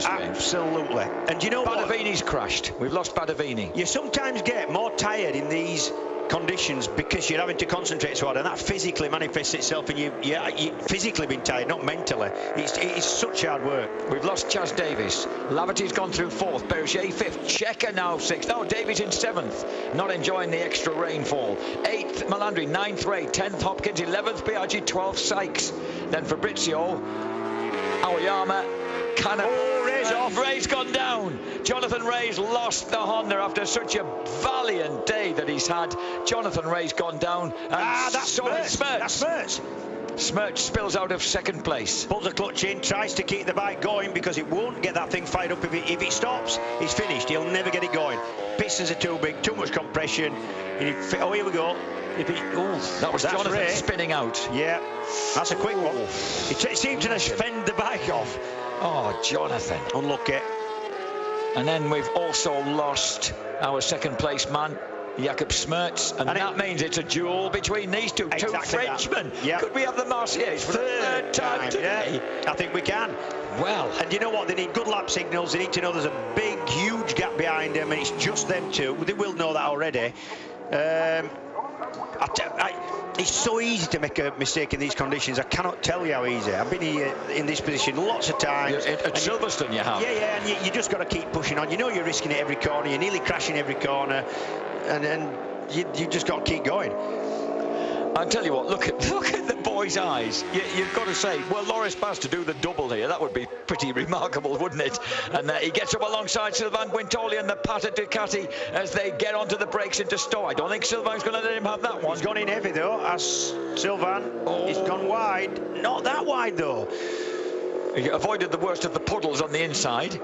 today. Absolutely. And you know what? Badavini's crashed. We've lost Badavini. You sometimes get more tired in these conditions because you're having to concentrate so hard, and that physically manifests itself in you physically being tired, not mentally. It's such hard work. We've lost Chaz Davies. Laverty's gone through 4th, Berger 5th, Checa now 6th. Oh, Davies in 7th, not enjoying the extra rainfall. 8th, Melandri, 9th, Ray, 10th, Hopkins, 11th, Biaggi, 12th, Sykes. Then Fabrizio, Aoyama, Ray's gone down. Jonathan Ray's lost the Honda after such a valiant day that he's had. Jonathan Ray's gone down. And that's Smrz. That's Smrz. Smrz spills out of 2nd place. Pulls the clutch in, tries to keep the bike going because it won't get that thing fired up. If it stops, he's finished. He'll never get it going. Pistons are too big, too much compression. Oh, here we go. That was Jonathan Ray spinning out. Yeah, that's a quick one. It seemed to fend the bike off. Oh, Jonathan. Unlucky. And then we've also lost our 2nd place man, Jakub Smrz, and that means it's a duel between these two Frenchmen. Yep. Could we have the Marseillaise for the 3rd time today? Yeah, I think we can. Well, and you know what? They need good lap signals. They need to know there's a big, huge gap behind them, and it's just them two. They will know that already. It's so easy to make a mistake in these conditions. I cannot tell you how easy. I've been here in this position lots of times. At Silverstone you have. Yeah, and you just got to keep pushing on. You know you're risking it every corner. You're nearly crashing every corner, and you just got to keep going. I'll tell you what, look at the boy's eyes. You've got to say, well, Loris Baz to do the double here, that would be pretty remarkable, wouldn't it? And he gets up alongside Sylvain Guintoli and the Pata Ducati as they get onto the brakes into Stowe. I don't think Sylvain's going to let him have that one. He's gone in heavy, though, as Sylvain. He's gone wide. Not that wide, though. He avoided the worst of the puddles on the inside.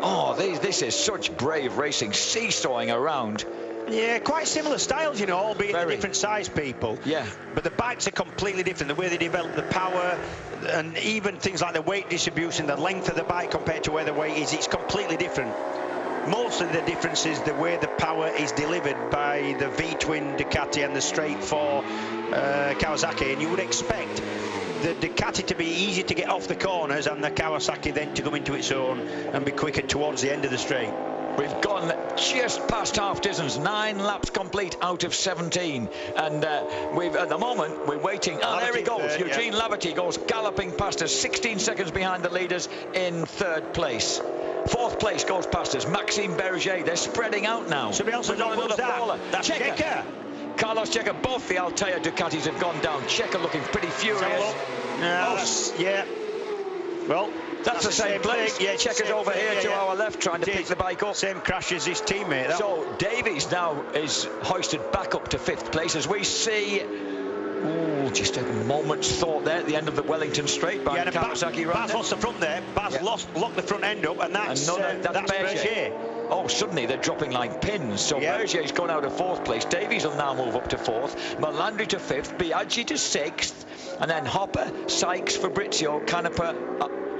Oh, this is such brave racing, seesawing around. Yeah, quite similar styles, you know, albeit the different size people. Yeah. But the bikes are completely different. The way they develop the power, and even things like the weight distribution, the length of the bike compared to where the weight is, it's completely different. Most of the difference is the way the power is delivered by the V-twin Ducati and the straight 4 Kawasaki, and you would expect the Ducati to be easier to get off the corners and the Kawasaki then to come into its own and be quicker towards the end of the straight. We've gone just past half distance, 9 laps complete out of 17, and at the moment we're waiting. Oh, there he goes. Eugene Laverty goes galloping past us, 16 seconds behind the leaders in 3rd place. 4th place goes past us, Maxime Berger. They're spreading out now. Somebody else has gone down. That's Checa. Carlos Checa. Both the Altea Ducatis have gone down. Checa looking pretty furious. Well, that's the same place. Yeah, Checa's over here to our left trying to pick the bike up. Same crash as his teammate. So Davies now is hoisted back up to 5th place as we see. Just a moment's thought there at the end of the Wellington straight by Kawasaki. Baz lost the front there. Baz locked the front end up, and that's Berger. Oh, suddenly they're dropping like pins. So Berger's gone out of 4th place. Davies will now move up to 4th. Melandri to 5th. Biaggi to 6th. And then Hopper, Sykes, Fabrizio, Canepa.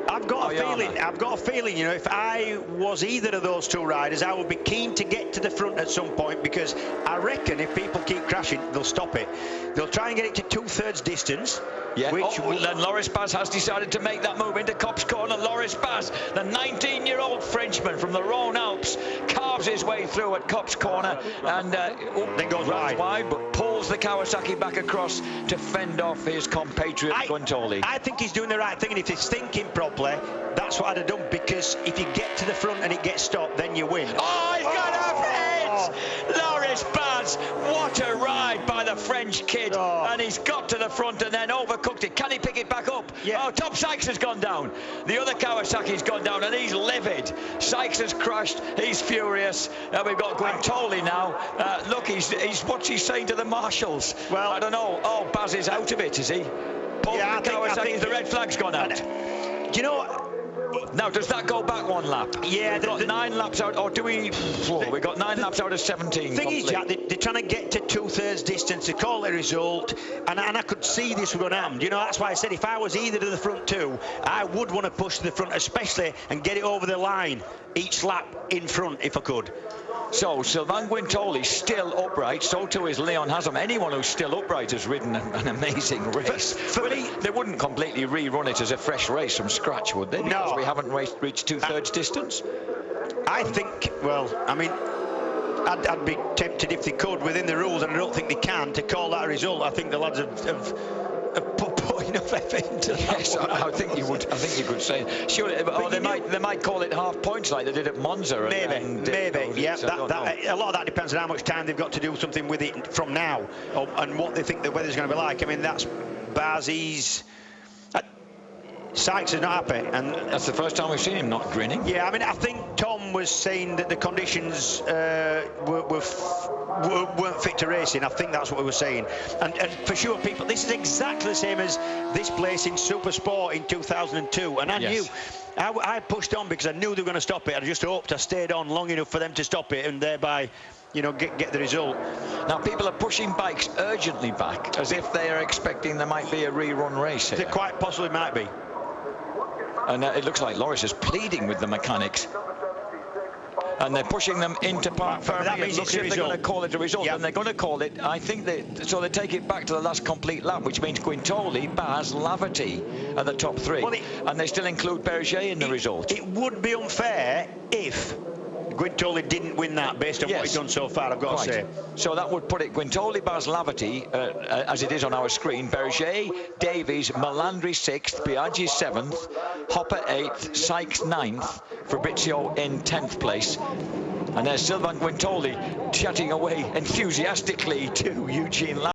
I've got a feeling, you know, if I was either of those two riders, I would be keen to get to the front at some point, because I reckon if people keep crashing, they'll stop it. They'll try and get it to 2/3 distance. Yeah. Then Loris Baz has decided to make that move into Copse Corner. Loris Baz, the 19-year-old Frenchman from the Rhone Alps, carves his way through at Copse Corner and then goes wide, but pulls the Kawasaki back across to fend off his compatriot Guintoli. I think he's doing the right thing, and if he's thinking properly, that's what I'd have done, because if you get to the front and it gets stopped, then you win. Oh, he's got off it! Loris Baz, what a ride by the French kid. And he's got to the front and then overcooked it. Can he pick it back up? Yeah. Oh, Tom Sykes has gone down. The other Kawasaki's gone down and he's livid. Sykes has crashed. He's furious. We've got Guintoli now. Look, what's he saying to the marshals? Well, I don't know. Oh, Baz is out of it, is he? I think the red flag's gone out. Do you know? Now, does that go back 1 lap? Yeah, we've got 9 laps out, or do we? We've got 9 laps out of 17. The thing is, Jack, they're trying to get to 2/3 distance to call the result, and I could see this would happen. You know, that's why I said if I was either to the front two, I would want to push to the front, especially and get it over the line each lap in front if I could. So Sylvain Guintoli still upright, so too is Leon Haslam. Anyone who's still upright has ridden an amazing race. They wouldn't completely rerun it as a fresh race from scratch, would they? Because we haven't reached 2/3 distance. I think, well, I mean, I'd be tempted if they could within the rules, and I don't think they can, to call that a result. I think the lads have put enough effort into that. Yes, I think you would. I think you could say. Sure, or they might call it half points like they did at Monza. Maybe. Yeah. A lot of that depends on how much time they've got to do something with it from now, and what they think the weather's going to be like. I mean, that's Barzi's. Sykes is not happy, and that's the first time we've seen him not grinning. Yeah, I mean, I think Tom was saying that the conditions weren't fit to race in. I think that's what he was saying, and for sure, people, this is exactly the same as this place in Supersport in 2002, and I knew. I pushed on because I knew they were going to stop it. I just hoped I stayed on long enough for them to stop it, and thereby, you know, get the result. Now people are pushing bikes urgently back, as if they are expecting there might be a rerun race here. There quite possibly might be. And it looks like Loris is pleading with the mechanics. And they're pushing them into Park Fermé. That means they're going to call it a result. Yep. And they're going to call it, I think, they take it back to the last complete lap, which means Guintoli, Baz, Laverty are the top three. Well, and they still include Berger in the result. It would be unfair if Guintoli didn't win that based on what he's done so far, I've got to say. So that would put it Guintoli, Baz, Laverty, as it is on our screen, Berger, Davies, Melandri 6th, Biaggi 7th, Hopper 8th, Sykes 9th, Fabrizio in 10th place. And there's Sylvain Guintoli chatting away enthusiastically to Eugene Laverty.